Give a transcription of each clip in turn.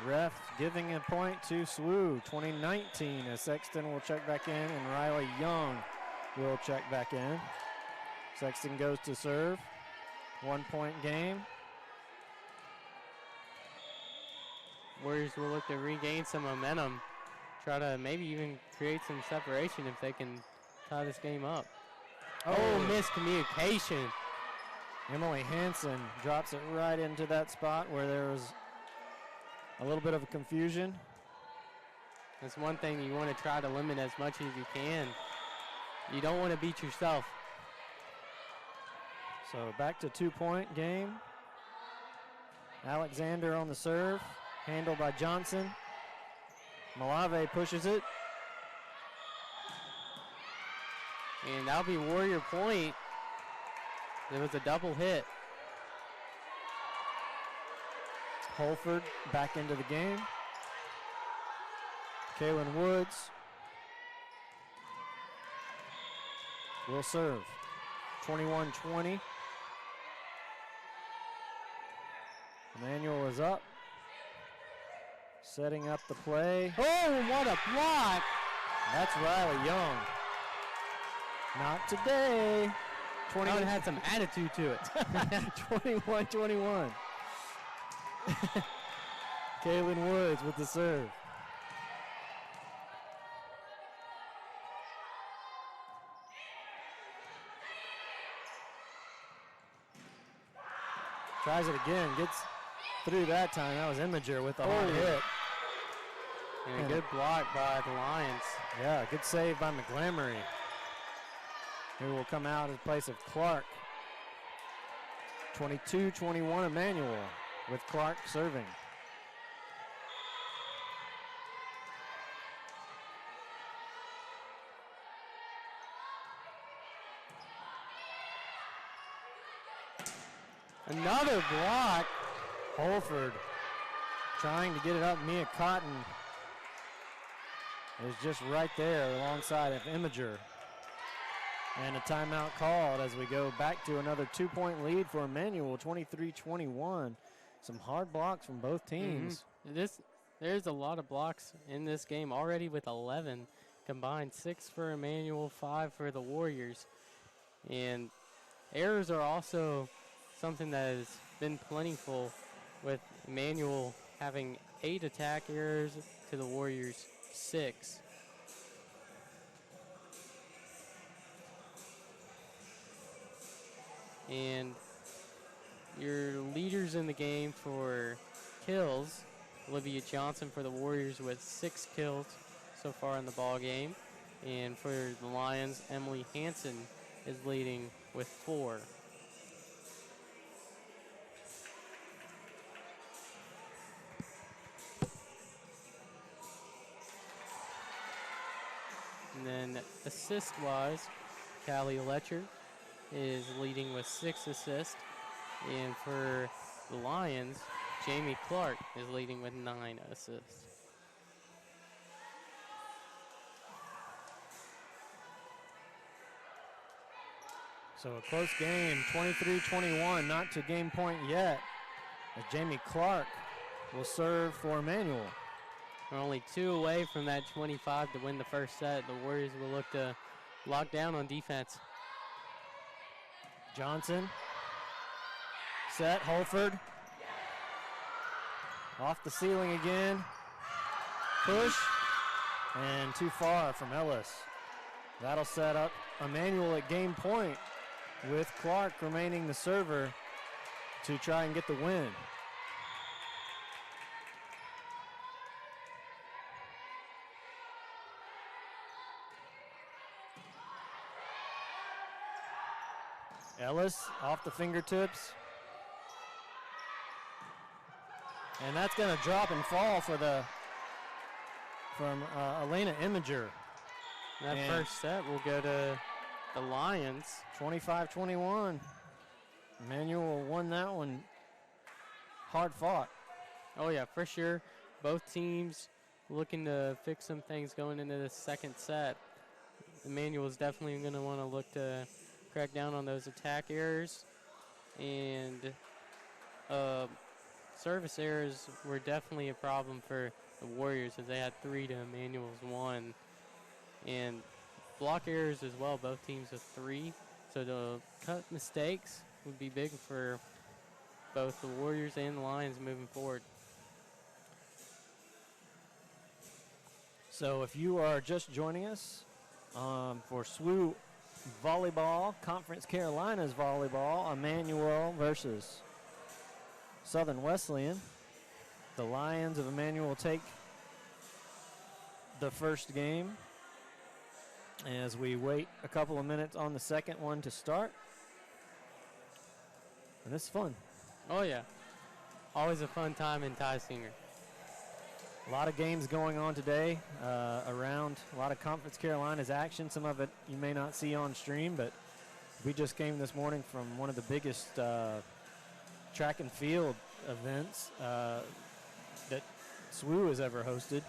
Ref giving a point to SWU, 2019, as Sexton will check back in and Riley Young will check back in. Sexton goes to serve. 1 point game. Warriors will look to regain some momentum, try to maybe even create some separation if they can tie this game up. Oh, miscommunication. Emily Hansen drops it right into that spot where there was a little bit of a confusion. That's one thing you want to try to limit as much as you can. You don't want to beat yourself. So back to 2 point game. Alexander on the serve, handled by Johnson. Malave pushes it. And that'll be Warrior point. There was a double hit. Holford back into the game. Kaylin Woods will serve. 21-20. Emmanuel is up. Setting up the play. Oh, what a block! That's Riley Young. Not today. It had some attitude to it. 21-21. Kaylin Woods with the serve. Tries it again, gets through that time. That was Imager with the hard hit. And a good block by the Lions. Yeah, good save by McGlamory, who will come out in place of Clark. 22-21 Emmanuel with Clark serving. Another block. Holford trying to get it up. Mia Cotton is just right there alongside of Imager. And a timeout called as we go back to another 2 point lead for Emmanuel, 23-21. Some hard blocks from both teams. There's a lot of blocks in this game already with 11 combined, 6 for Emmanuel, 5 for the Warriors. And errors are also something that has been plentiful, with Emmanuel having 8 attack errors to the Warriors 6. And your leaders in the game for kills, Olivia Johnson for the Warriors with 6 kills so far in the ball game. And for the Lions, Emily Hansen is leading with 4. And then assist-wise, Callie Letcher is leading with 6 assists. And for the Lions, Jamie Clark is leading with 9 assists. So a close game, 23-21, not to game point yet, as Jamie Clark will serve for Emmanuel. We're only 2 away from that 25 to win the first set. The Warriors will look to lock down on defense. Johnson. Set, Holford. Off the ceiling again. Push. And too far from Ellis. That'll set up Emmanuel at game point, with Clark remaining the server to try and get the win. Ellis off the fingertips. And that's going to drop and fall from Elena Imager. That first set will go to the Lions. 25-21. Emmanuel won that one. Hard fought. Oh, yeah, for sure. Both teams looking to fix some things going into the second set. Emmanuel is definitely going to want to look to crack down on those attack errors. And service errors were definitely a problem for the Warriors as they had 3 to Emmanuel's 1. And block errors as well, both teams with 3. So the cut mistakes would be big for both the Warriors and the Lions moving forward. So if you are just joining us for SWU volleyball, Conference Carolinas volleyball, Emmanuel versus Southern Wesleyan. The Lions of Emmanuel take the first game as we wait a couple of minutes on the second one to start. And this is fun. Oh, yeah. Always a fun time in Ty Singer. A lot of games going on today around a lot of Conference Carolinas action. Some of it you may not see on stream, but we just came this morning from one of the biggest track and field events that SWU has ever hosted.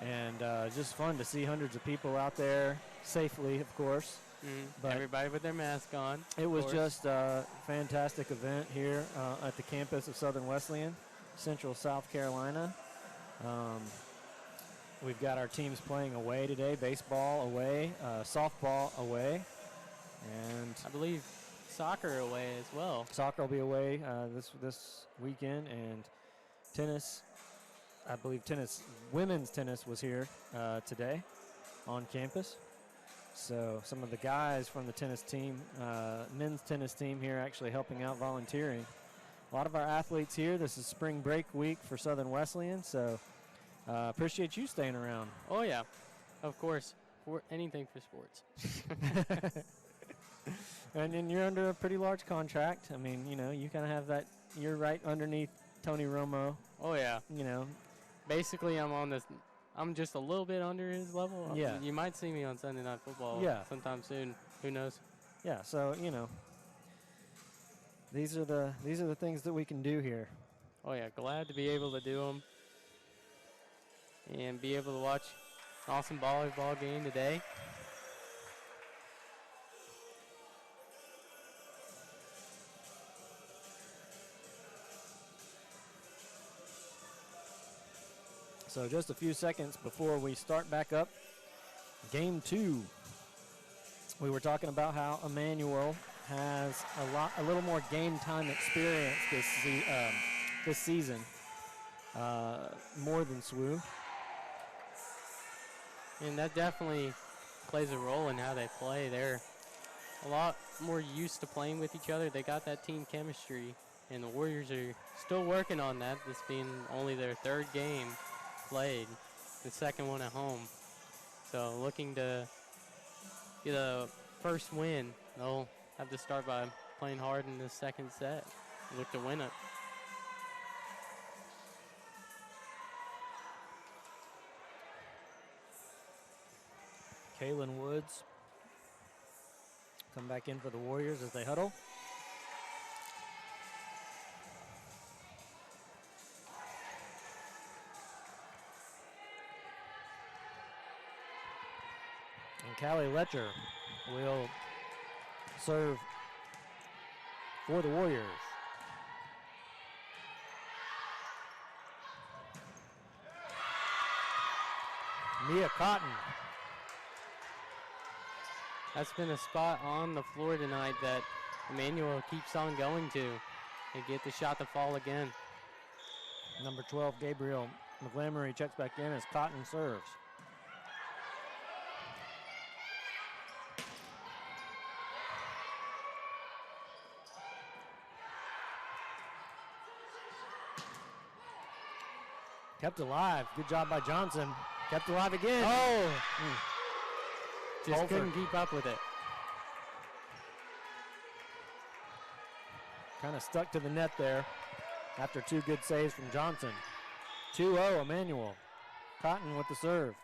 And just fun to see hundreds of people out there safely, of course. But everybody with their mask on. It was just a fantastic event here at the campus of Southern Wesleyan, Central South Carolina. We've got our teams playing away today, baseball away, softball away, and I believe soccer away as well. Soccer will be away this weekend, and tennis, I believe women's tennis was here today on campus. So some of the guys from the tennis team, men's tennis team here actually helping out volunteering. A lot of our athletes here. This is spring break week for Southern Wesleyan, so appreciate you staying around. Oh, yeah, of course, for anything for sports. And you're under a pretty large contract. I mean, you know, you kind of have that, you're right underneath Tony Romo. Oh, yeah. You know. Basically, I'm just a little bit under his level. Yeah. You might see me on Sunday Night Football sometime soon. Who knows? Yeah, so, you know, these are the things that we can do here. Oh, yeah, glad to be able to do them and be able to watch an awesome volleyball game today. So just a few seconds before we start back up, game 2. We were talking about how Emmanuel has a little more game time experience this season, more than SWU. And that definitely plays a role in how they play. They're a lot more used to playing with each other. They got that team chemistry, and the Warriors are still working on that, this being only their 3rd game played, the 2nd one at home. So looking to get a first win. They'll have to start by playing hard in the 2nd set. Look to win it. Kaylin Woods come back in for the Warriors as they huddle. And Callie Letcher will serve for the Warriors. Mia Cotton. That's been a spot on the floor tonight that Emmanuel keeps on going to. They get the shot to fall again. Number 12, Gabriel McGlamory checks back in as Cotton serves. Kept alive. Good job by Johnson. Kept alive again. Oh! Just Over. couldn't keep up with it. Kind of stuck to the net there after 2 good saves from Johnson. 2-0 Emmanuel. Cotton with the serve.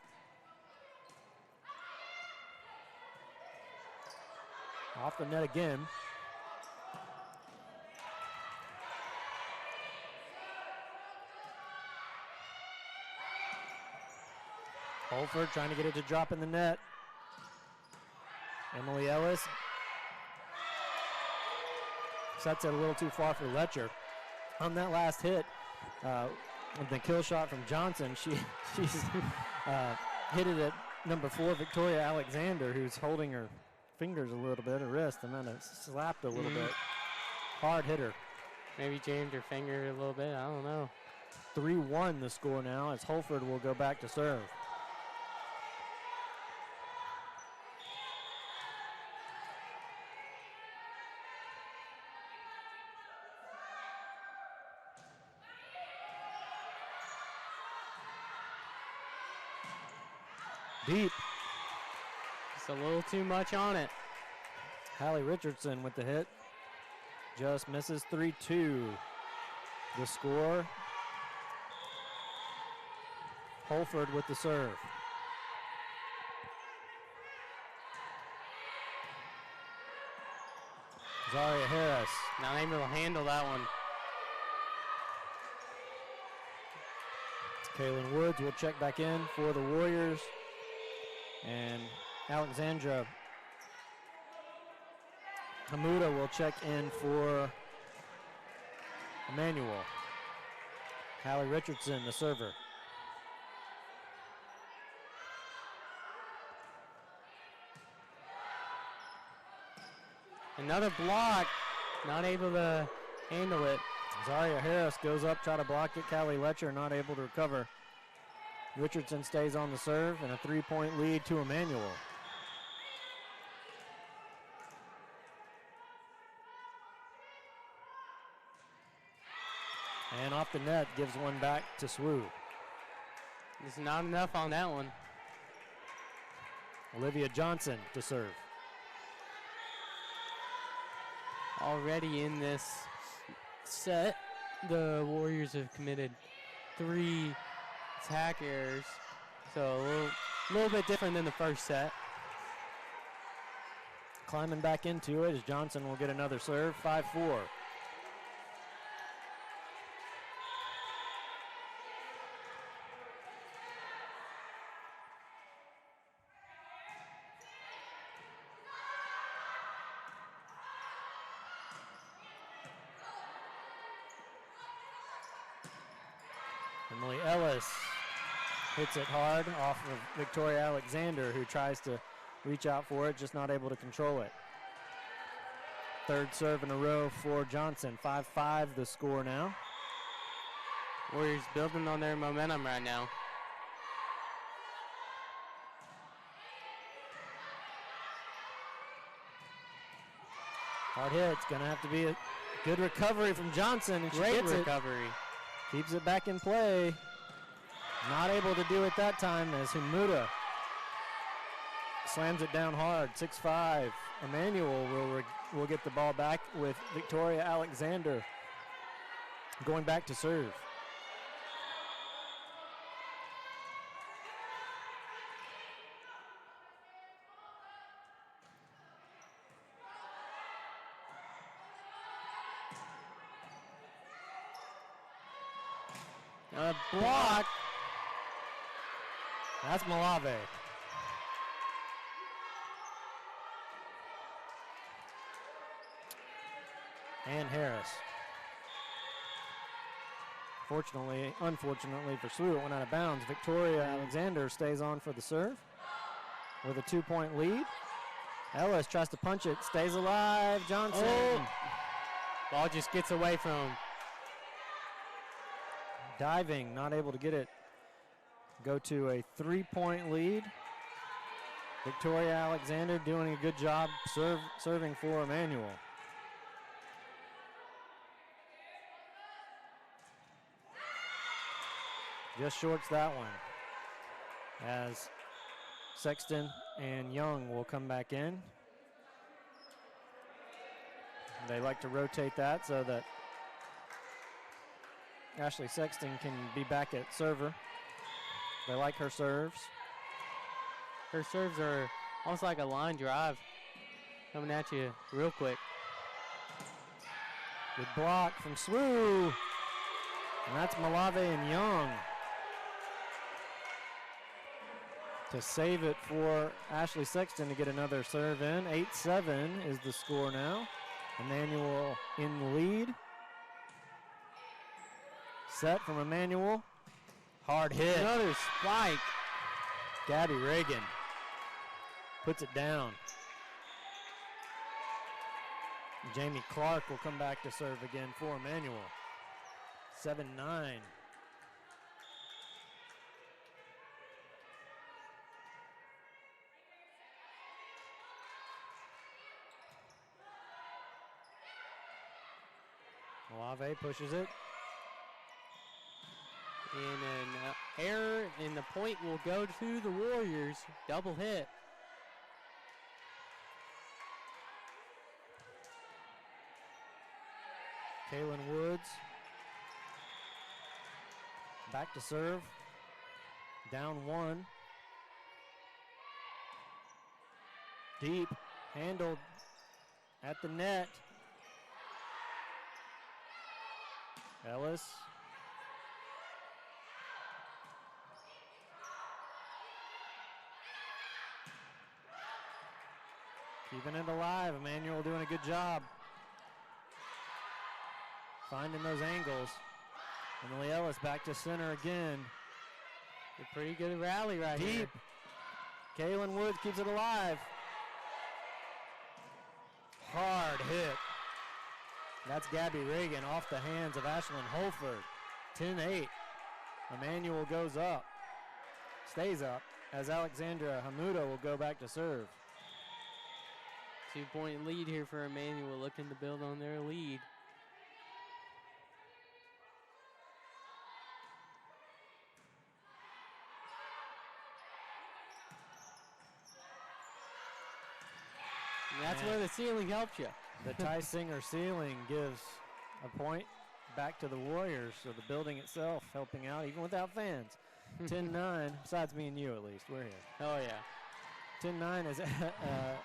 Off the net again. Holford trying to get it to drop in the net. Emily Ellis sets it a little too far for Letcher. On that last hit, with the kill shot from Johnson. She's hit it at number 4, Victoria Alexander, who's holding her fingers a little bit, her wrist, and then it slapped a little bit. Hard hitter. Maybe jammed her finger a little bit. I don't know. 3-1 the score now as Holford will go back to serve. Deep. Just a little too much on it. Hallie Richardson with the hit. Just misses 3-2. The score. Holford with the serve. Zaria Harris. Not able to handle that one. Kaylin Woods will check back in for the Warriors. And Alexandra Hamuda will check in for Emmanuel. Hallie Richardson, the server. Another block. Not able to handle it. Zaria Harris goes up, try to block it. Callie Letcher not able to recover. Richardson stays on the serve, and a 3-point lead to Emmanuel. And off the net, gives one back to SWU. It's not enough on that one. Olivia Johnson to serve. Already in this set, the Warriors have committed 3 attack errors, so a little bit different than the first set. Climbing back into it as Johnson will get another serve, 5-4. Emily Ellis hits it hard off of Victoria Alexander, who tries to reach out for it, just not able to control it. Third serve in a row for Johnson. 5-5 the score now. Warriors building on their momentum right now. Hard hit. It's going to have to be a good recovery from Johnson. And Great recovery. Keeps it back in play. Not able to do it that time as Hamuda slams it down hard. 6-5. Emmanuel will get the ball back with Victoria Alexander going back to serve. A block. That's Malave. And Harris. Unfortunately for SWU, it went out of bounds. Victoria Alexander stays on for the serve with a 2-point lead. Ellis tries to punch it, stays alive. Johnson. Oh. Ball just gets away from him. Diving, not able to get it. Go to a 3-point lead. Victoria Alexander doing a good job serving for Emmanuel. Just shorts that one as Sexton and Young will come back in. They like to rotate that so that Ashley Sexton can be back at server. They like her serves. Her serves are almost like a line drive coming at you real quick. Good block from SWU. And that's Malave and Young to save it for Ashley Sexton to get another serve in. 8-7 is the score now. Emmanuel in the lead. Set from Emmanuel. Hard hit. Another spike. Gabby Reagan puts it down. Jamie Clark will come back to serve again for Emmanuel. 7-9. Olave pushes it. And an error, and the point will go to the Warriors. Double hit. Kaylin Woods back to serve. Down 1. Deep, handled at the net. Ellis. Keeping it alive. Emmanuel doing a good job finding those angles. Emily Ellis back to center again. A pretty good rally right here. Deep. Kaylin Woods keeps it alive. Hard hit. That's Gabby Reagan off the hands of Ashlyn Holford. 10-8. Emmanuel goes up. Stays up as Alexandra Hamuda will go back to serve. 2-point lead here for Emmanuel, looking to build on their lead. And that's where the ceiling helps you. The Ty Singer ceiling gives a point back to the Warriors, so the building itself helping out even without fans. 10-9, besides me and you at least, we're here. Oh yeah. 10-9 as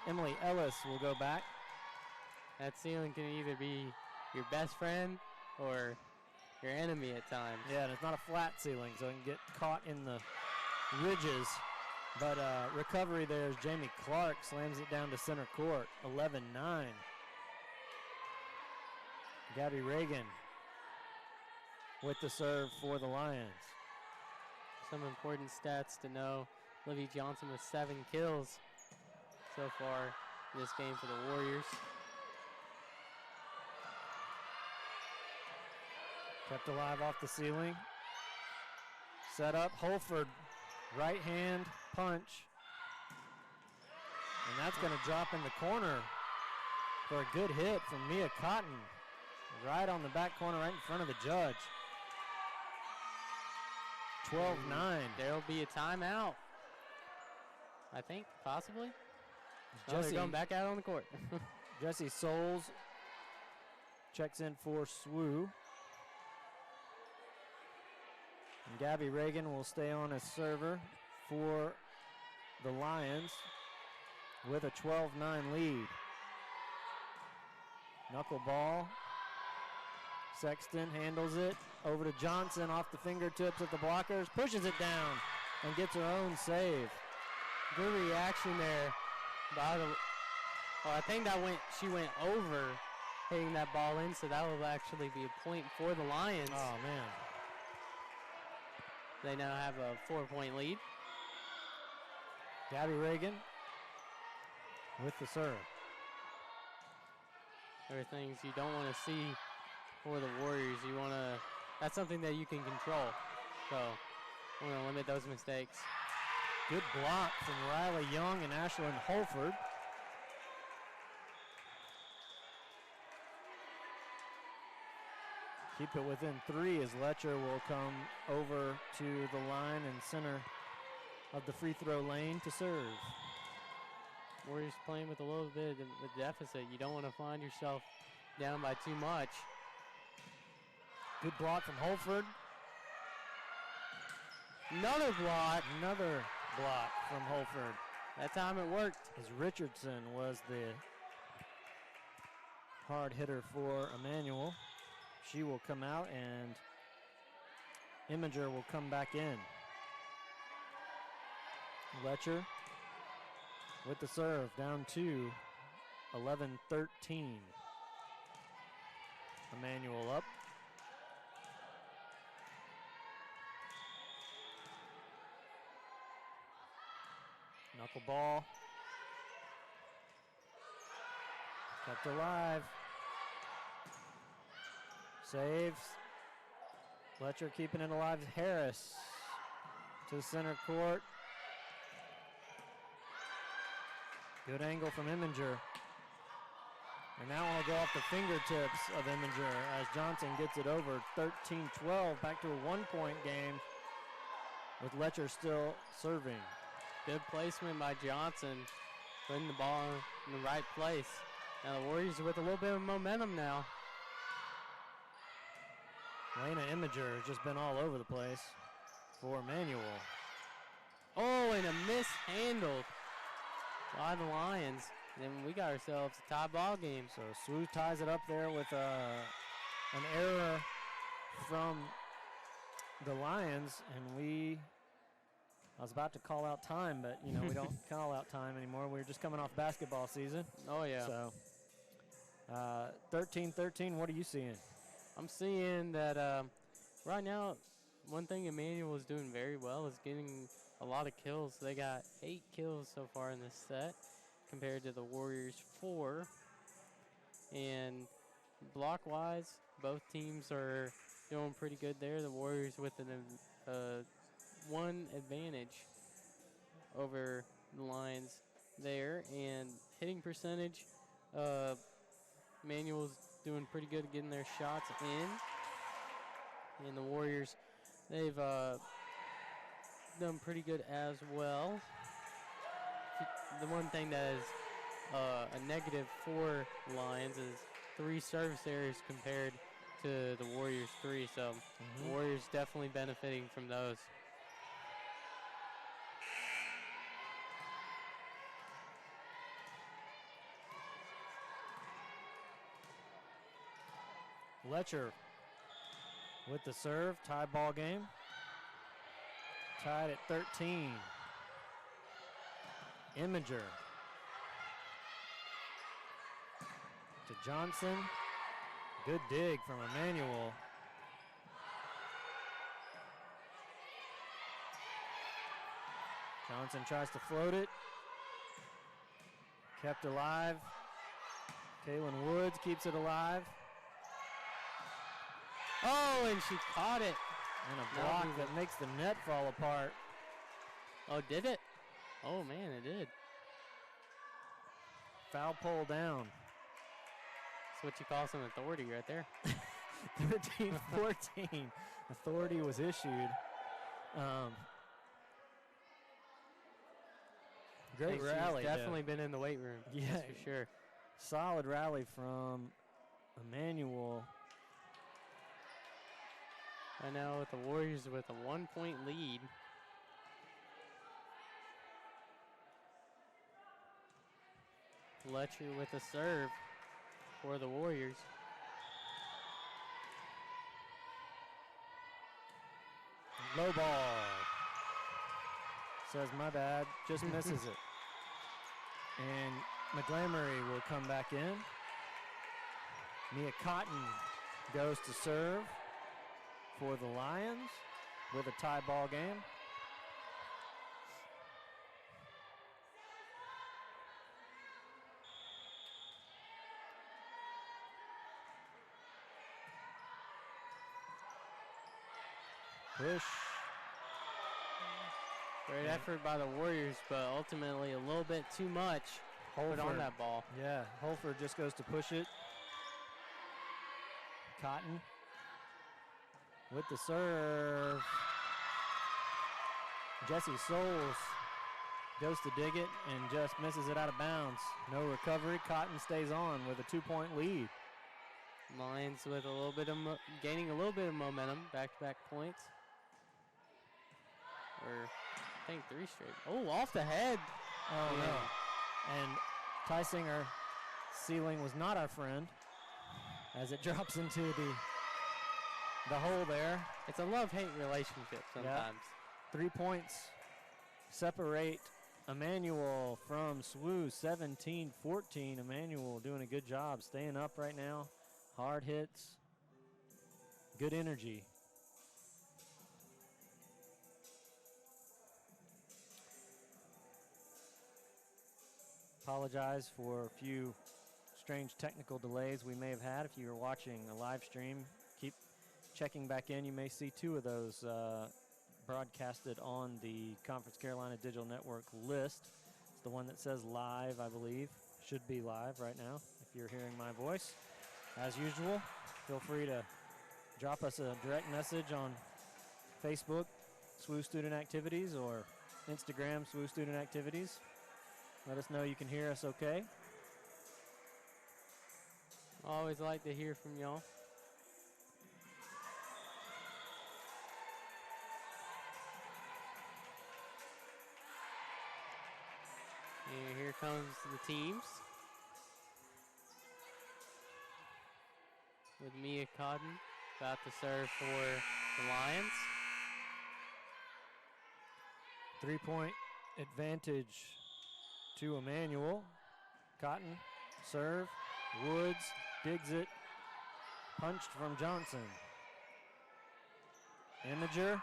Emily Ellis will go back. That ceiling can either be your best friend or your enemy at times. Yeah, and it's not a flat ceiling, so it can get caught in the ridges. But recovery there is Jamie Clark slams it down to center court, 11-9. Gabby Reagan with the serve for the Lions. Some important stats to know. Livy Johnson with 7 kills so far in this game for the Warriors. Kept alive off the ceiling. Set up, Holford, right hand punch. And that's gonna drop in the corner for a good hit from Mia Cotton. Right on the back corner, right in front of the judge. 12-9. There'll be a timeout, I think, possibly. They're going back out on the court. Jesse Souls checks in for SWU. And Gabby Reagan will stay on as server for the Lions with a 12-9 lead. Knuckleball. Sexton handles it over to Johnson off the fingertips of the blockers, pushes it down and gets her own save. Good reaction there by the, well, I think she went over hitting that ball in, so that will actually be a point for the Lions. Oh man. They now have a 4-point lead. Gabby Reagan with the serve. There are things you don't want to see for the Warriors. You want to, that's something that you can control. So we're going to limit those mistakes. Good block from Riley Young and Ashlyn Holford. Keep it within 3 as Letcher will come over to the line and center of the free throw lane to serve. Warriors playing with a little bit of a deficit. You don't want to find yourself down by too much. Good block from Holford. Another block. Another block from Holford. That time it worked. As Richardson was the hard hitter for Emmanuel. She will come out and Imager will come back in. Letcher with the serve, down to 11-13. Emmanuel up. Knuckleball. Kept alive. Saves. Fletcher keeping it alive. Harris to the center court. Good angle from Emmanuel. And now we'll go off the fingertips of Emmanuel as Johnson gets it over. 13-12, back to a 1-point game with Letcher still serving. Good placement by Johnson, putting the ball in the right place. Now the Warriors with a little bit of momentum now. Lena Imager has just been all over the place for Emmanuel. Oh, and a mishandled by the Lions. Then we got ourselves a tie ball game. So SWU ties it up there with an error from the Lions, and I was about to call out time, but you know we don't call out time anymore. We're just coming off basketball season. Oh yeah. So 13-13. What are you seeing? I'm seeing that right now, one thing Emmanuel is doing very well is getting a lot of kills. They got 8 kills so far in this set compared to the Warriors 4. And block-wise, both teams are doing pretty good there. The Warriors with an one advantage over the Lions there. And hitting percentage, Emmanuel's doing pretty good at getting their shots in. And the Warriors, they've done pretty good as well. The one thing that is a negative for Lions is 3 service errors compared to the Warriors 3. So the Warriors definitely benefiting from those. Letcher with the serve, tie ball game. Tied at 13. Imager to Johnson. Good dig from Emmanuel. Johnson tries to float it. Kept alive. Kaylin Woods keeps it alive. Oh, and she caught it. And a block that makes the net fall apart. Oh, did it? Oh, man, it did. Foul pole down. That's what you call some authority right there. 13-14. Authority was issued. Great rally. She's definitely been in the weight room. Yeah, that's for sure. Solid rally from Emmanuel. Right now with the Warriors with a 1-point lead. Letcher with a serve for the Warriors. Low ball. Says my bad, just misses it. And McGlamory will come back in. Mia Cotton goes to serve for the Lions with a tie ball game. Push. Great effort by the Warriors, but ultimately a little bit too much put on that ball. Yeah, Holford just goes to push it. Cotton with the serve. Jesse Souls goes to dig it and just misses it out of bounds. No recovery. Cotton stays on with a 2-point lead. Lions with a little bit of gaining a little bit of momentum, back-to-back points. Or I think 3 straight. Oh, off the head. Oh no. And Tysinger ceiling was not our friend as it drops into the hole there. It's a love-hate relationship sometimes. 3 points separate Emmanuel from SWU. 17-14. Emmanuel doing a good job staying up right now. Hard hits. Good energy. Apologize for a few strange technical delays we may have had. If you were watching a live stream, keep checking back in. You may see 2 of those broadcasted on the Conference Carolina Digital Network list. It's the one that says live, I believe. Should be live right now if you're hearing my voice. As usual, feel free to drop us a direct message on Facebook, SWU Student Activities, or Instagram, SWU Student Activities. Let us know you can hear us okay. Always like to hear from y'all. And here comes the teams. With Mia Cotton about to serve for the Lions. 3-point advantage to Emmanuel. Cotton, serve, Woods, digs it, punched from Johnson. Imager.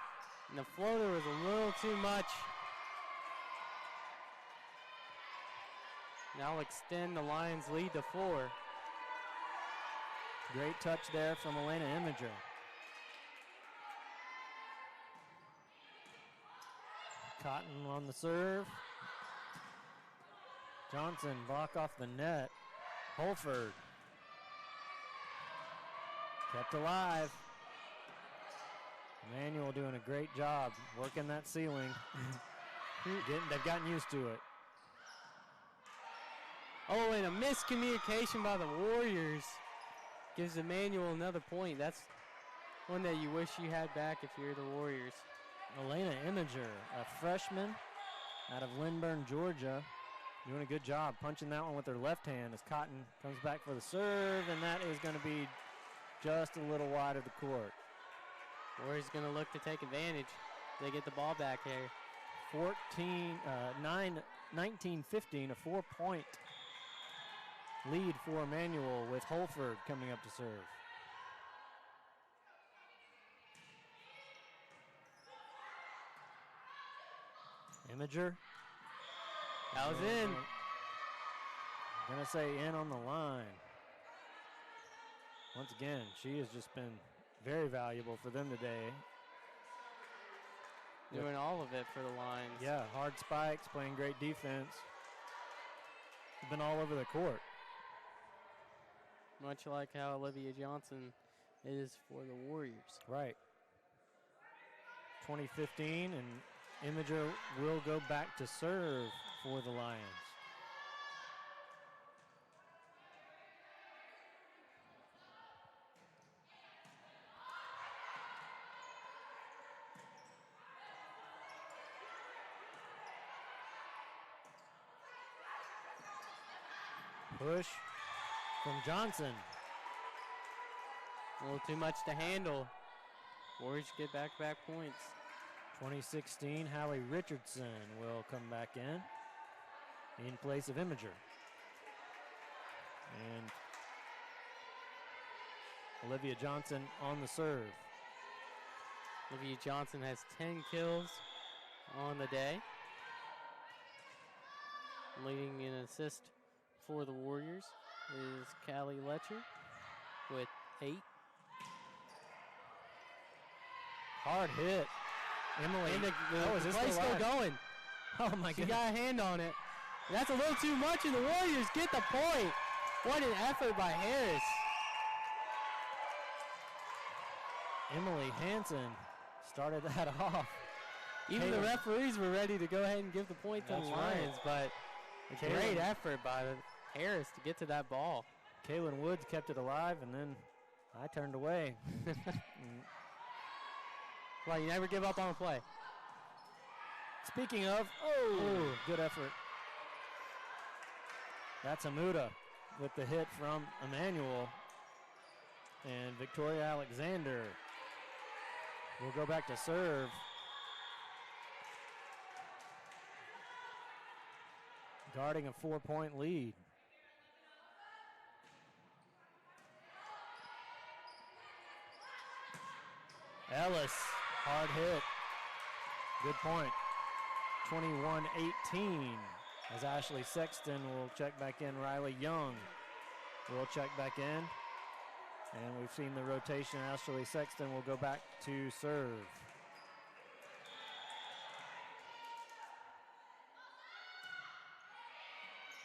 And the floater was a little too much. Now extend the Lions' lead to 4. Great touch there from Elena Imager. Cotton on the serve. Johnson block off the net. Holford kept alive. Emmanuel doing a great job working that ceiling. They've gotten used to it. Oh, and a miscommunication by the Warriors gives Emmanuel another point. That's one that you wish you had back if you're the Warriors. Elena Imager, a freshman out of Lynburn, Georgia, doing a good job punching that one with her left hand as Cotton comes back for the serve, and that is going to be just a little wide of the court. Warriors going to look to take advantage. They get the ball back here. 19-15, a 4-point lead for Emmanuel with Holford coming up to serve. Imager. That was in. Gonna say in on the line. Once again, she has just been very valuable for them today. Doing all of it for the Lions. Yeah, hard spikes, playing great defense. Been all over the court. Much like how Olivia Johnson is for the Warriors. Right. 2015, and Imager will go back to serve for the Lions. Push from Johnson. A little too much to handle. Warriors get back-to-back points. 2016, Hallie Richardson will come back in place of Imager. And Olivia Johnson on the serve. Olivia Johnson has 10 kills on the day. Leading in assist for the Warriors is Callie Letcher with 8. Hard hit. Emily. And the is this play's still going. Oh my She God. got a hand on it. That's a little too much, and the Warriors get the point. What an effort by Harris. Emily Hansen started that off. Even the referees were ready to go ahead and give the point to the That's Lions, but a great effort by Harris to get to that ball. Kaylin Woods kept it alive, and then I turned away. Well, you never give up on a play. Speaking of, good effort. That's Amuda with the hit from Emmanuel. And Victoria Alexander will go back to serve. Guarding a 4-point lead. Ellis, hard hit. Good point. 21-18. as Ashley Sexton will check back in. Riley Young will check back in. And we've seen the rotation. Ashley Sexton will go back to serve.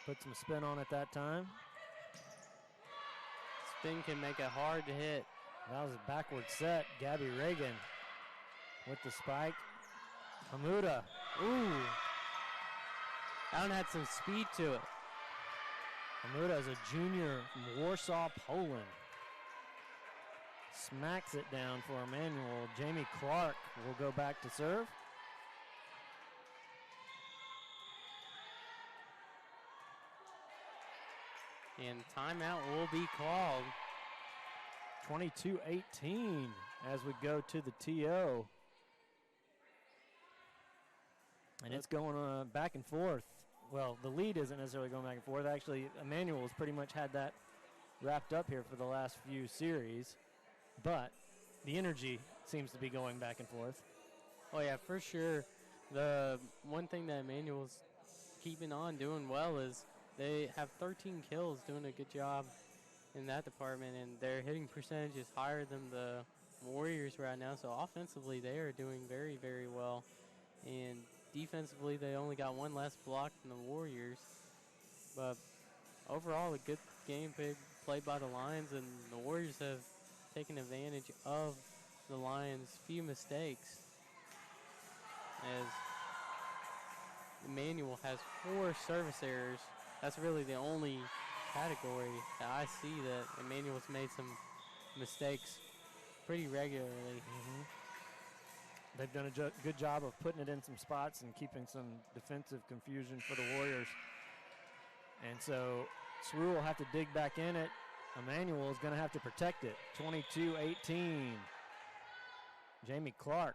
Put some spin on it that time. Spin can make it hard to hit. That was a backward set. Gabby Reagan with the spike. Hamuda. Ooh. That one had some speed to it. Hamuda is a junior from Warsaw, Poland. Smacks it down for Emmanuel. Jamie Clark will go back to serve. And timeout will be called. 22-18 as we go to the TO. And it's going back and forth. Well, the lead isn't necessarily going back and forth. Actually, Emmanuel has pretty much had that wrapped up here for the last few series. But the energy seems to be going back and forth. Oh, yeah, for sure. The one thing that Emmanuel's keeping on doing well is they have 13 kills, doing a good job in that department, and their hitting percentage is higher than the Warriors right now. So offensively, they are doing very, very well. And defensively, they only got one less block than the Warriors. But overall, a good game played by the Lions, and the Warriors have taken advantage of the Lions' few mistakes, as Emmanuel has 4 service errors. That's really the only category that I see that Emmanuel's made some mistakes pretty regularly. They've done a good job of putting it in some spots and keeping some defensive confusion for the Warriors. And so SWU will have to dig back in it. Emmanuel is going to have to protect it. 22-18. Jamie Clark.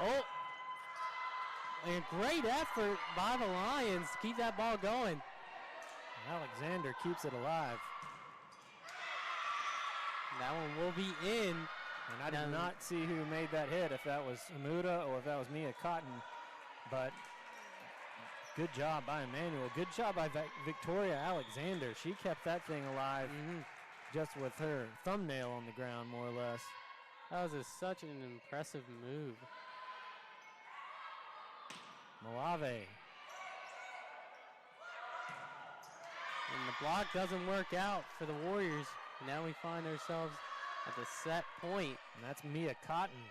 Oh, and great effort by the Lions to keep that ball going. Alexander keeps it alive. That one will be in. And I did not see who made that hit, if that was Hamuda or if that was Mia Cotton. But good job by Emmanuel. Good job by Victoria Alexander. She kept that thing alive just with her thumbnail on the ground, more or less. That was such an impressive move. Malave. And the block doesn't work out for the Warriors. Now we find ourselves at the set point. And that's Mia Cotton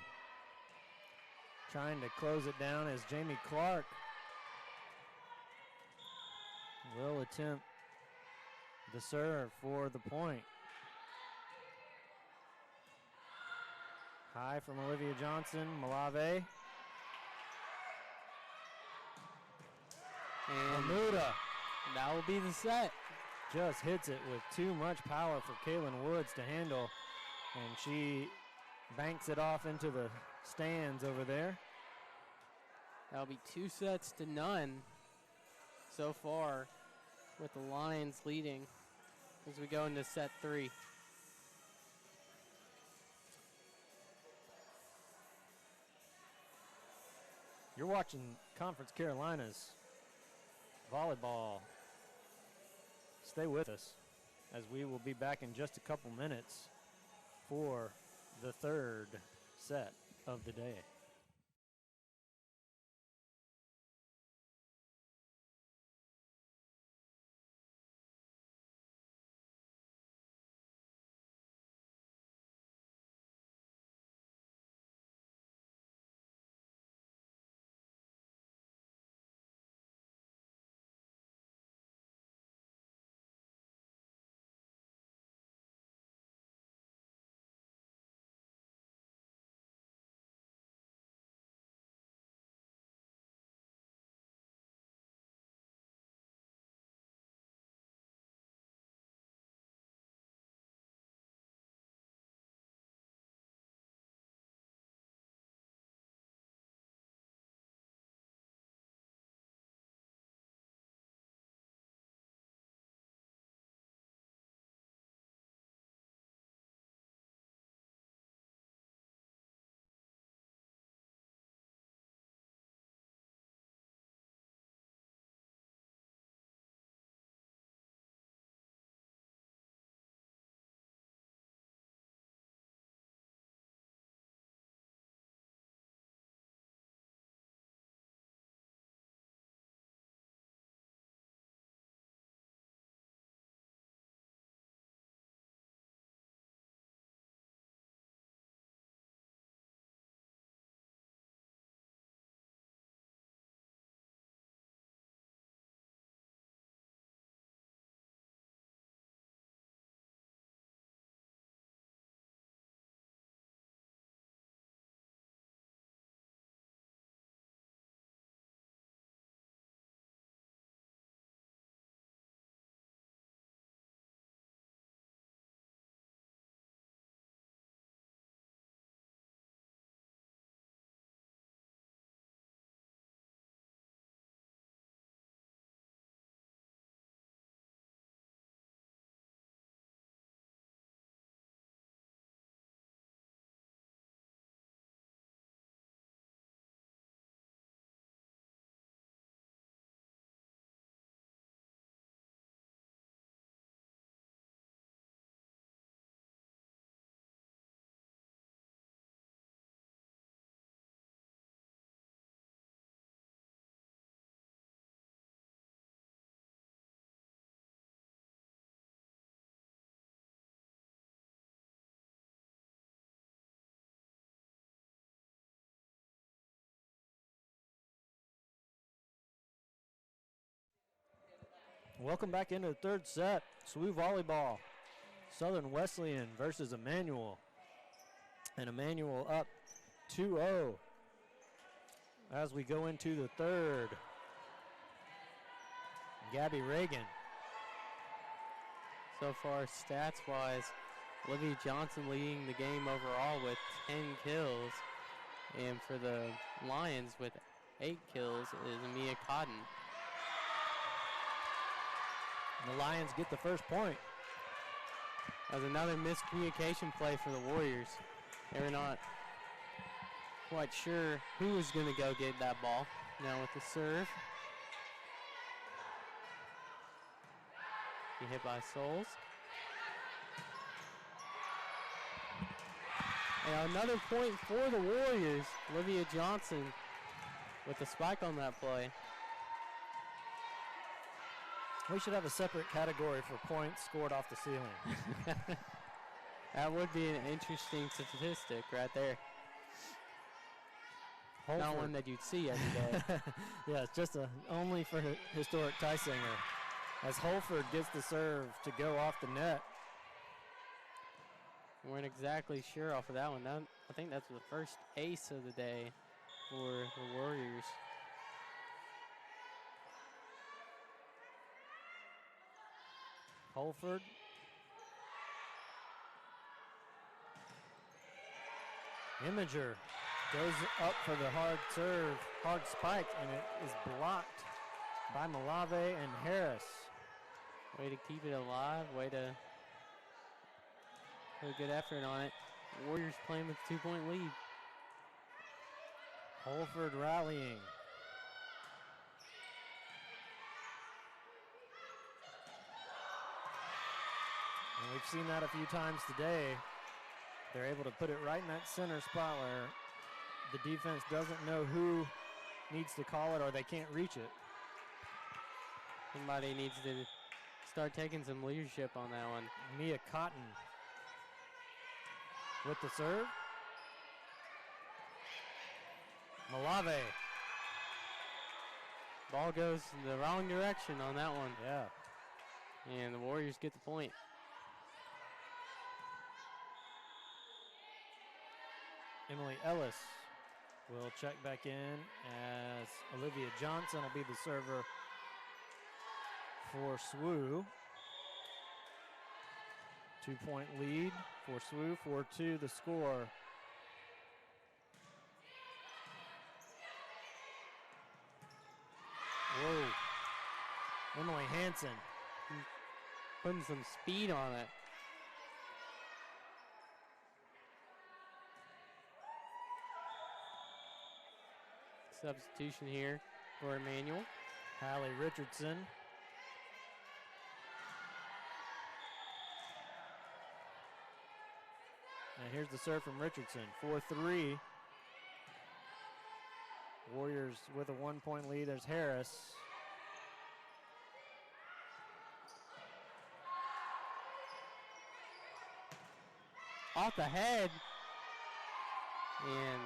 trying to close it down as Jamie Clark will attempt the serve for the point. High from Olivia Johnson. Malave. And Hamuda that will be the set. just hits it with too much power for Kaylin Woods to handle. And she banks it off into the stands over there. That'll be 2-0 so far, with the Lions leading as we go into set 3. You're watching Conference Carolinas volleyball. Stay with us as we will be back in just a couple minutes for the third set of the day. Welcome back into the third set. SWU volleyball. Southern Wesleyan versus Emmanuel. And Emmanuel up 2-0 as we go into the third. Gabby Reagan. So far, stats-wise, Olivia Johnson leading the game overall with 10 kills. And for the Lions with 8 kills is Mia Cotton. And the Lions get the first point. That was another miscommunication play for the Warriors. They were not quite sure who was going to go get that ball. Now with the serve. He hit by Souls. And another point for the Warriors. Olivia Johnson with the spike on that play. We should have a separate category for points scored off the ceiling. That would be an interesting statistic right there. Holford. Not one that you'd see every day. Yeah, it's just only for historic Tysinger. As Holford gets the serve to go off the net. We weren't exactly sure off of that one. I think that's the first ace of the day for the Warriors. Holford. Imager goes up for the hard serve, hard spike, and it is blocked by Malave and Harris. Way to keep it alive, way to put a good effort on it. Warriors playing with a 2-point lead. Holford rallying. And we've seen that a few times today. They're able to put it right in that center spot where the defense doesn't know who needs to call it or they can't reach it. Somebody needs to start taking some leadership on that one. Mia Cotton with the serve. Malave. Ball goes the wrong direction on that one. Yeah. And the Warriors get the point. Emily Ellis will check back in as Olivia Johnson will be the server for SWU. 2-point lead for SWU, 4-2 the score. Whoa. Emily Hansen putting some speed on it. Substitution here for Emmanuel. Hallie Richardson. And here's the serve from Richardson, 4-3. Warriors with a 1-point lead. There's Harris. Off the head. And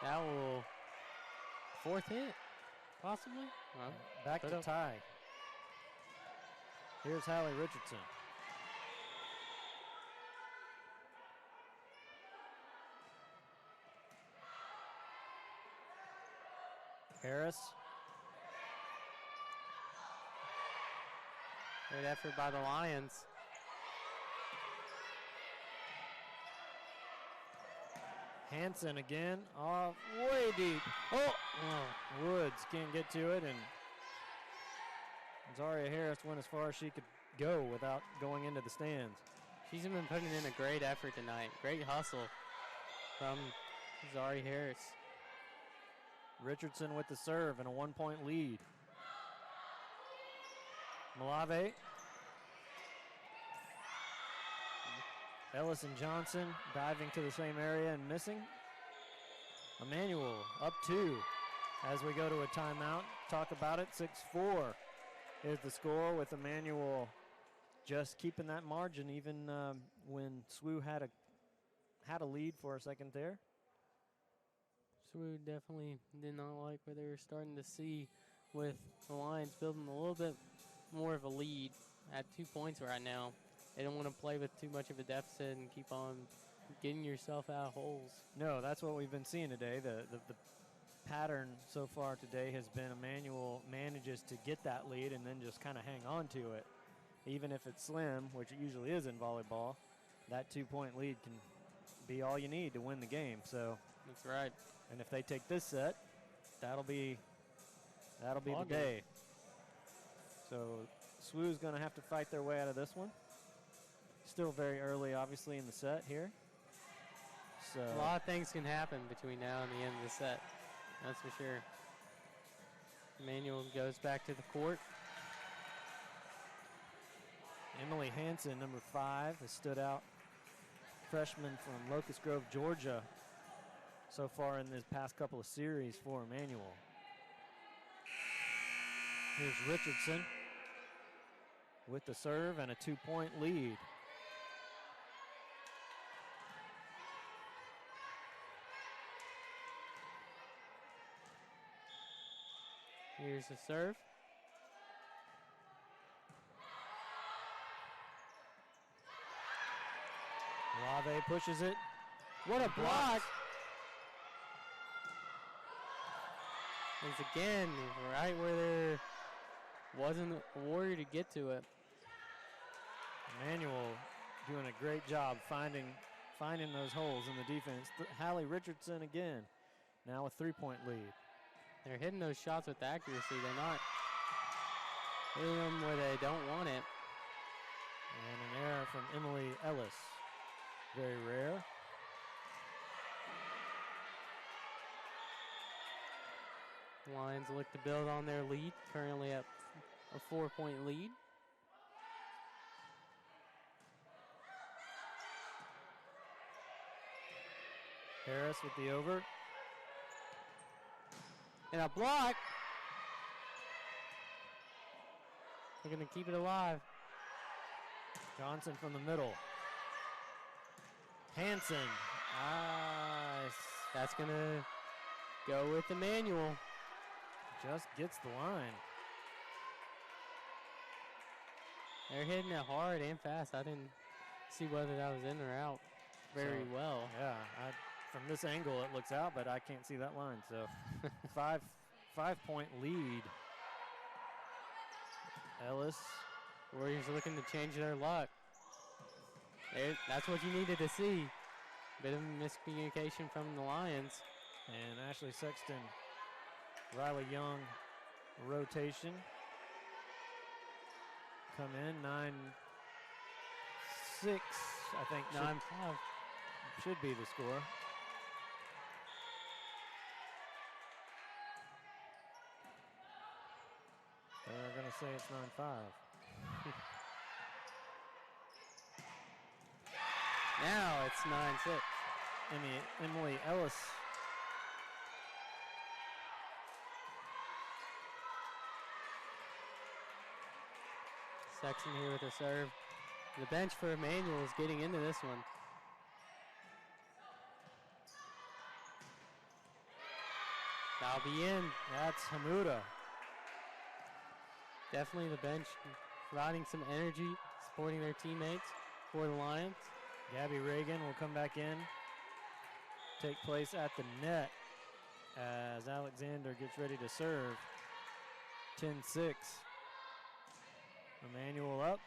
that will fourth hit, possibly. Well, back to tie. Here's Hallie Richardson. Harris. Great effort by the Lions. Hansen again, off way deep. Oh, Woods can't get to it, and Zaria Harris went as far as she could go without going into the stands. She's been putting in a great effort tonight. Great hustle from Zaria Harris. Richardson with the serve and a 1-point lead. Malave. Ellis and Johnson diving to the same area and missing. Emmanuel up 2 as we go to a timeout. Talk about it. 6-4 is the score, with Emmanuel just keeping that margin even when SWU had a lead for a second there. SWU definitely did not like what they were starting to see with the Lions building a little bit more of a lead at 2 points right now. They don't want to play with too much of a deficit and keep on getting yourself out of holes. No, that's what we've been seeing today. The pattern so far today has been Emmanuel manages to get that lead and then just kind of hang on to it. Even if it's slim, which it usually is in volleyball, that 2-point lead can be all you need to win the game. So that's right. And if they take this set, that'll be the day. So SWU's going to have to fight their way out of this one. Still very early, obviously, in the set here. So a lot of things can happen between now and the end of the set. That's for sure. Emmanuel goes back to the court. Emily Hansen, number 5, has stood out. Freshman from Locust Grove, Georgia, so far in this past couple of series for Emmanuel. Here's Richardson with the serve and a 2-point lead. Here's the serve. Lave pushes it. What a block! Once again, right where there wasn't a Warrior to get to it. Emmanuel doing a great job finding those holes in the defense. Hallie Richardson again, now a 3-point lead. They're hitting those shots with accuracy. They're not hitting them where they don't want it. And an error from Emily Ellis. Very rare. Lions look to build on their lead, currently at a 4-point lead. Harris with the over. And a block. They're going to keep it alive. Johnson from the middle. Hansen. That's going to go with Emmanuel. Just gets the line. They're hitting it hard and fast. I didn't see whether that was in or out very well. Yeah, from this angle it looks out, but I can't see that line. So 5-point lead. Ellis. Warriors looking to change their luck. That's what you needed to see. Bit of miscommunication from the Lions. And Ashley Sexton, Riley Young rotation. Come in, 9-6, I think. 9-5. Should be the score. They're going to say it's 9-5. Now it's 9-6. Emily Ellis. Sexton here with a serve. The bench for Emmanuel is getting into this one. That'll be in. That's Hamuda. Definitely the bench providing some energy, supporting their teammates for the Lions. Gabby Reagan will come back in. Take place at the net as Alexander gets ready to serve. 10-6. Emmanuel up.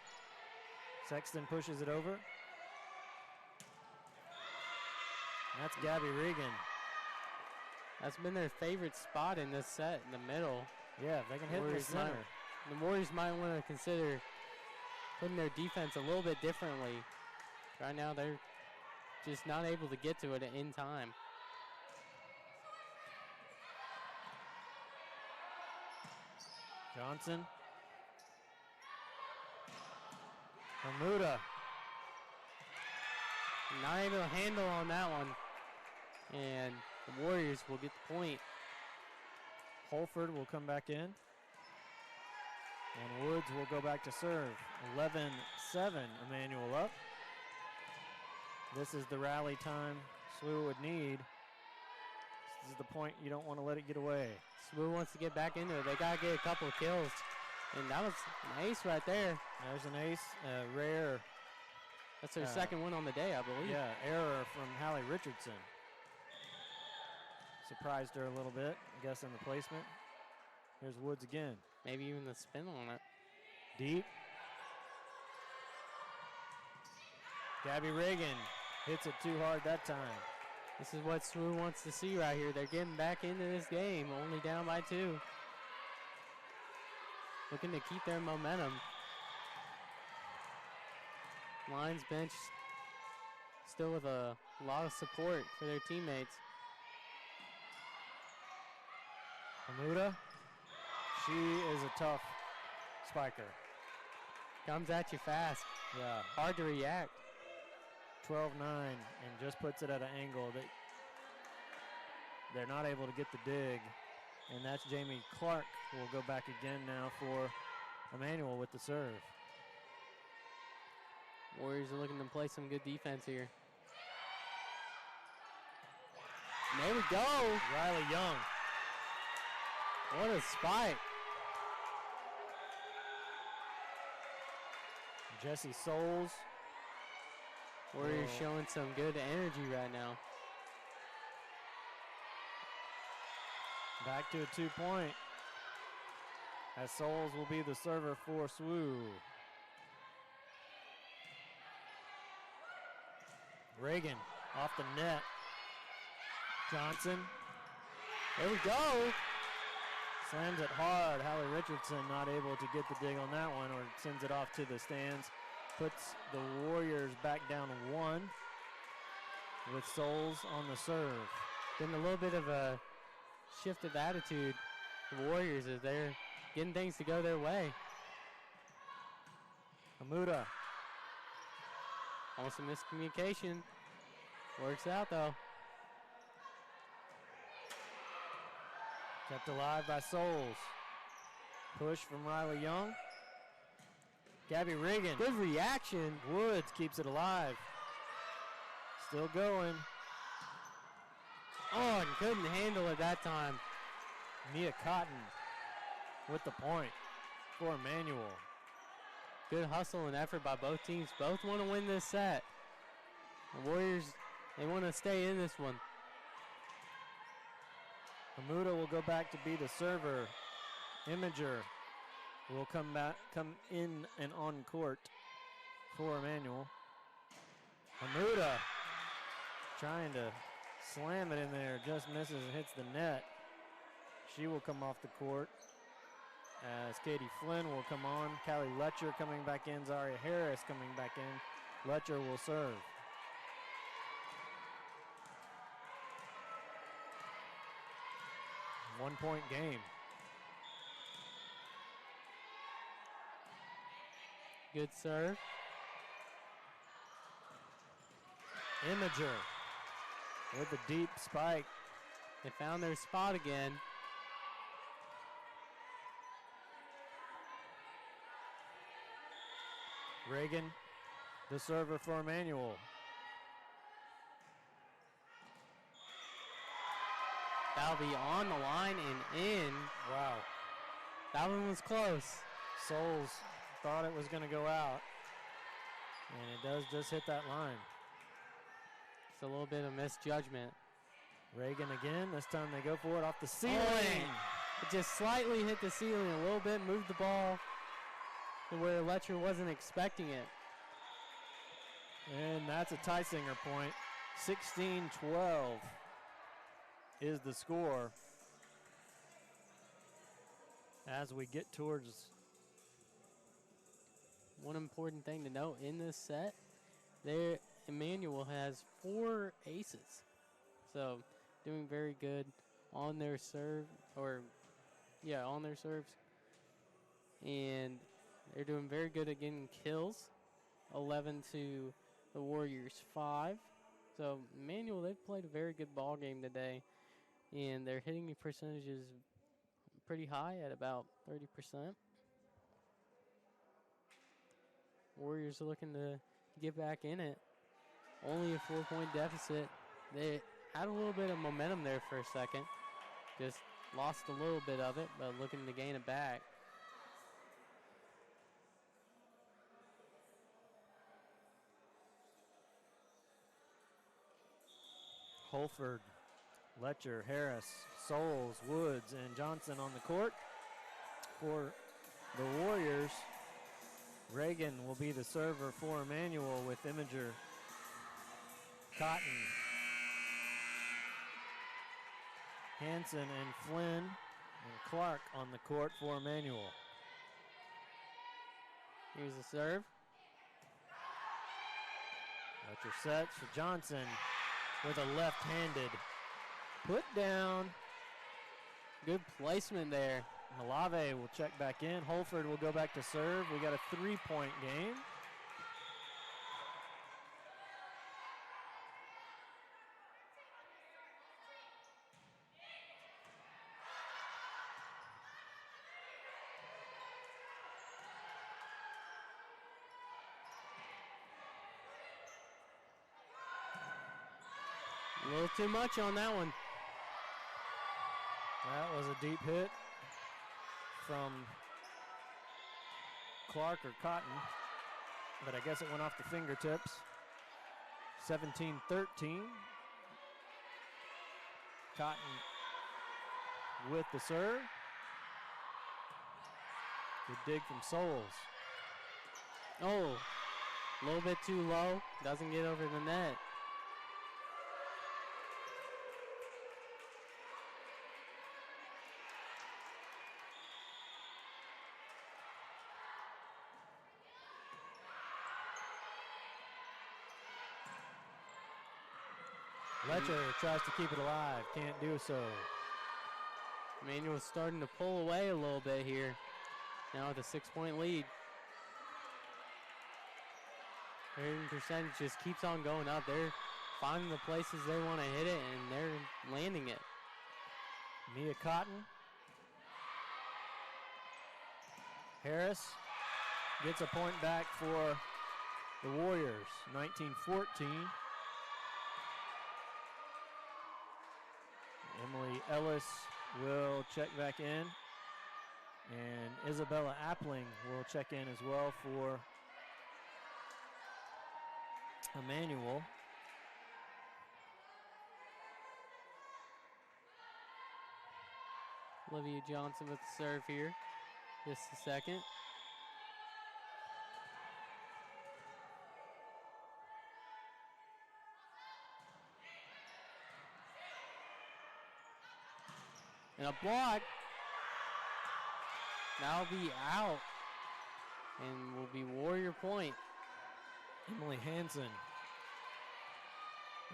Sexton pushes it over. That's Gabby Regan. That's been their favorite spot in this set, in the middle. Yeah, if they can hit the center. The Warriors might want to consider putting their defense a little bit differently. Right now, they're just not able to get to it in time. Johnson. Hamuda. Not able to handle on that one. And the Warriors will get the point. Holford will come back in. And Woods will go back to serve. 11-7, Emmanuel up. This is the rally time SWU would need. This is the point you don't want to let it get away. SWU wants to get back into it. They got to get a couple of kills And that was an ace right there. There's an ace, rare. That's her second one on the day, I believe. Yeah, error from Hallie Richardson. Surprised her a little bit, I guess, in the placement. Here's Woods again. Maybe even the spin on it. Deep. Gabby Reagan hits it too hard that time. This is what SWU wants to see right here. They're getting back into this game, only down by 2. Looking to keep their momentum. Lions bench still with a lot of support for their teammates. Hamuda, she is a tough spiker. Comes at you fast. Yeah. Hard to react. 12-9 and just puts it at an angle that they're not able to get the dig. And that's Jamie Clark who will go back again now for Emmanuel with the serve. Warriors are looking to play some good defense here. And there we go. Riley Young. What a spike. Jesse Souls. Warriors showing some good energy right now. Back to a 2-point. As Souls will be the server for SWU. Reagan off the net. Johnson. There we go. Slams it hard. Hallie Richardson not able to get the dig on that one, or sends it off to the stands. Puts the Warriors back down 1 with Souls on the serve. Been a little bit of a shift of attitude. The Warriors as they're getting things to go their way. Hamuda. Almost a miscommunication. Works out though. Kept alive by Souls. Push from Riley Young. Gabby Reagan. Good reaction. Woods keeps it alive. Still going. Oh, and couldn't handle it that time. Mia Cotton with the point for Emmanuel. Good hustle and effort by both teams. Both want to win this set. The Warriors, they want to stay in this one. Hamuda will go back to be the server. Imager will come in and on court for Emmanuel. Hamuda trying to slam it in there, just misses and hits the net. She will come off the court as Katie Flynn will come on. Callie Letcher coming back in. Zaria Harris coming back in. Letcher will serve. One-point game. Good serve. Imager with the deep spike. They found their spot again. Reagan, the server for Emmanuel. That'll be on the line and in. Wow. That one was close. Souls thought it was going to go out, and it does just hit that line. It's a little bit of misjudgment. Reagan again. This time they go for it off the ceiling. It just slightly hit the ceiling a little bit, moved the ball to where Letcher wasn't expecting it. And that's a Tysinger point. 16-12 is the score as we get towards. One important thing to note in this set, there Emmanuel has 4 aces. So doing very good on their serve, on their serves. And they're doing very good at getting kills. 11 to the Warriors 5. So Emmanuel, they've played a very good ball game today. And their hitting percentage is pretty high at about 30%. Warriors are looking to get back in it. Only a 4-point deficit. They had a little bit of momentum there for a second. Just lost a little bit of it, but looking to gain it back. Holford, Letcher, Harris, Souls, Woods, and Johnson on the court. For the Warriors, Reagan will be the server for Emmanuel with Imager, Cotton, Hanson, and Flynn, and Clark on the court for Emmanuel. Here's the serve. Letcher sets for Johnson with a left-handed put down. Good placement there. Malave will check back in. Holford will go back to serve. We got a 3-point game. A little too much on that one. That was a deep hit from Clark or Cotton, but I guess it went off the fingertips. 17-13. Cotton with the serve. Good dig from Souls. Oh, a little bit too low. Doesn't get over the net. Letcher tries to keep it alive, can't do so. Emmanuel's starting to pull away a little bit here. Now with a 6-point lead. Their percentage just keeps on going up. They're finding the places they want to hit it, and they're landing it. Mia Cotton. Harris gets a point back for the Warriors, 19-14. Emily Ellis will check back in, and Isabella Appling will check in as well for Emmanuel. Olivia Johnson with the serve here. Just a second. And a block. That'll be out. And will be Warrior point. Emily Hansen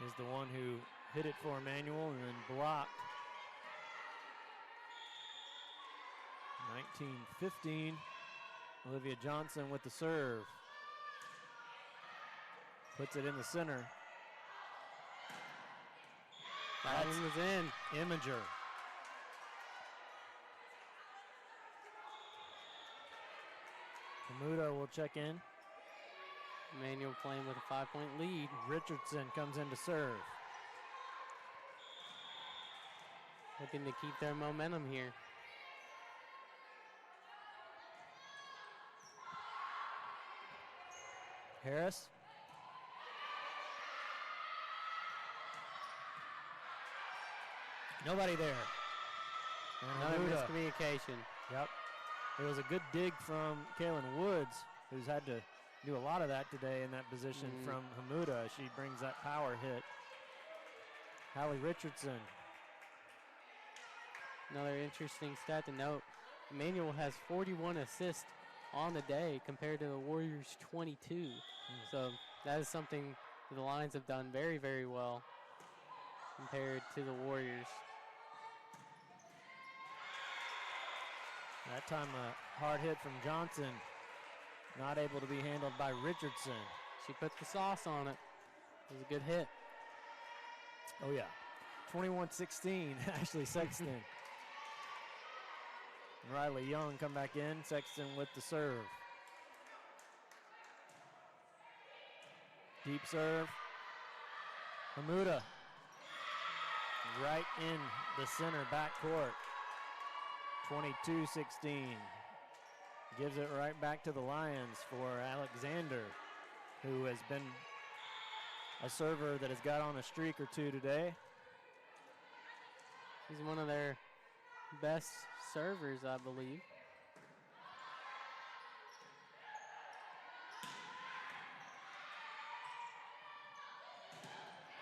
is the one who hit it for Emmanuel and then blocked. 19-15. Olivia Johnson with the serve. Puts it in the center. That one was in. Imager. Hamuda will check in. Emmanuel playing with a 5-point lead. Richardson comes in to serve. Looking to keep their momentum here. Harris. Nobody there. And Another Hamuda. miscommunication. Yep. It was a good dig from Kaylin Woods, who's had to do a lot of that today in that position from Hamuda. She brings that power hit. Hallie Richardson. Another interesting stat to note. Emmanuel has 41 assists on the day compared to the Warriors' 22. So that is something the Lions have done very, very well compared to the Warriors. That time a hard hit from Johnson. Not able to be handled by Richardson. She put the sauce on it. It was a good hit. Oh yeah. 21-16, Ashley Sexton. Riley Young come back in. Sexton with the serve. Deep serve. Hamuda. Right in the center backcourt. 22-16. Gives it right back to the Lions for Alexander, who has been a server that has got on a streak or two today. He's one of their best servers, I believe.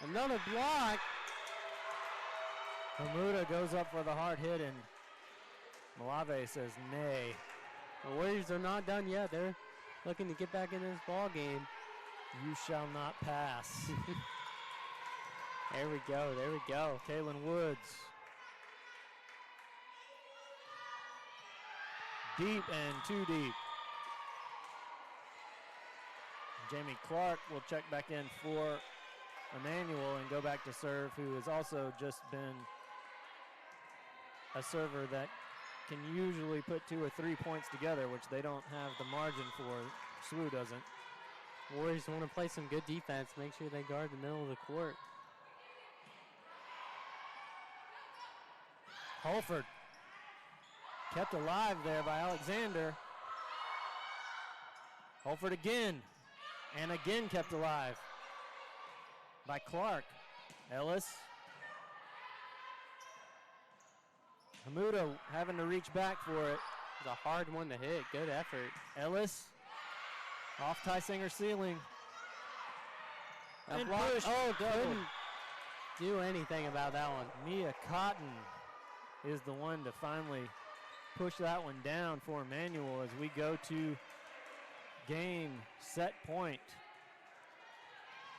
Another block. Hamuda goes up for the hard hit, and Malave says nay. The Warriors are not done yet. They're looking to get back in this ball game. You shall not pass. There we go. There we go. Kaylin Woods. Deep and too deep. Jamie Clark will check back in for Emmanuel and go back to serve, who has also just been a server that can usually put 2 or 3 points together, which they don't have the margin for. SWU doesn't. Warriors want to play some good defense, make sure they guard the middle of the court. Holford kept alive there by Alexander. Holford again, and again kept alive by Clark. Ellis. Hamuda having to reach back for it. It's a hard one to hit. Good effort. Ellis off Tysinger ceiling. And block. push. Oh, Double. couldn't do anything about that one. Mia Cotton is the one to finally push that one down for Emmanuel as we go to game set point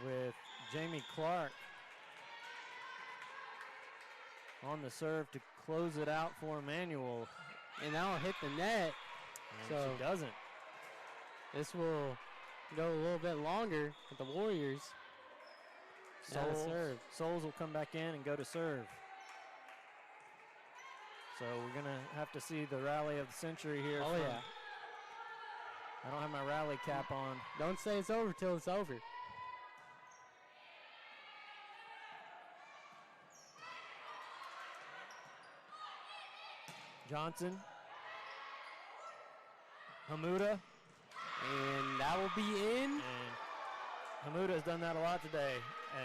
with Jamie Clark on the serve to close it out for Emmanuel. And that'll hit the net. And So she doesn't. this will go a little bit longer with the Warriors. Now to serve. Souls will come back in and go to serve. So we're going to have to see the rally of the century here. Oh, yeah. I don't have my rally cap on. Don't say it's over till it's over. Johnson. Hamuda. And that will be in. And Hamuda has done that a lot today.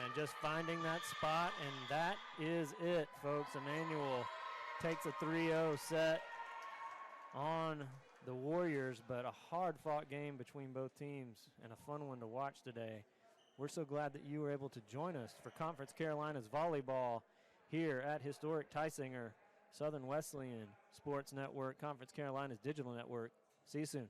And just finding that spot, and that is it, folks. Emmanuel takes a 3-0 set on the Warriors, but a hard-fought game between both teams and a fun one to watch today. We're so glad that you were able to join us for Conference Carolina's volleyball here at historic Tysinger, Southern Wesleyan Sports Network, Conference Carolina's digital network. See you soon.